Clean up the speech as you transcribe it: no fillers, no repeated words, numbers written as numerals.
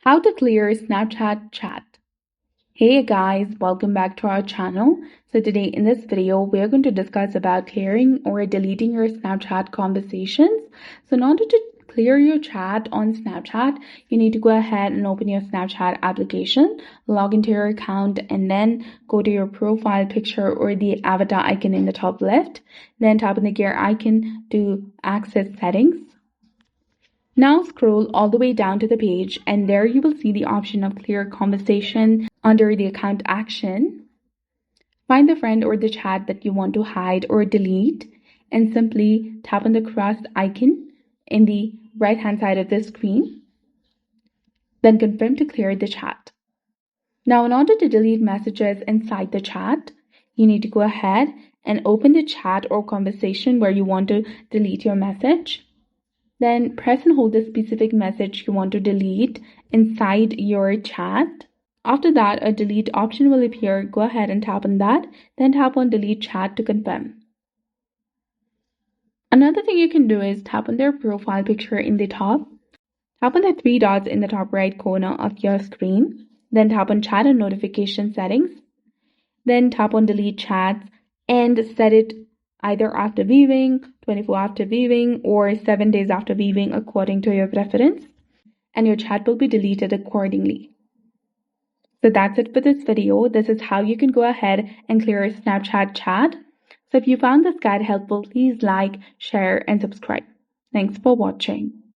How to clear Snapchat chat. Hey guys, welcome back to our channel. So today in this video, we're going to discuss about clearing or deleting your Snapchat conversations. So in order to clear your chat on Snapchat, you need to go ahead and open your Snapchat application, log into your account, and then go to your profile picture or the avatar icon in the top left. Then tap on the gear icon to access settings. Now scroll all the way down to the page and there you will see the option of clear conversation under the account action. Find the friend or the chat that you want to hide or delete and simply tap on the cross icon in the right hand side of the screen. Then confirm to clear the chat. Now in order to delete messages inside the chat, you need to go ahead and open the chat or conversation where you want to delete your message. Then press and hold the specific message you want to delete inside your chat. After that, a delete option will appear. Go ahead and tap on that. Then tap on delete chat to confirm. Another thing you can do is tap on their profile picture in the top. Tap on the three dots in the top right corner of your screen. Then tap on chat and notification settings. Then tap on delete chats and set it either after viewing, 24 after viewing, or 7 days after viewing according to your preference, and your chat will be deleted accordingly. So that's it for this video. This is how you can go ahead and clear a Snapchat chat. So if you found this guide helpful, please like, share, and subscribe. Thanks for watching.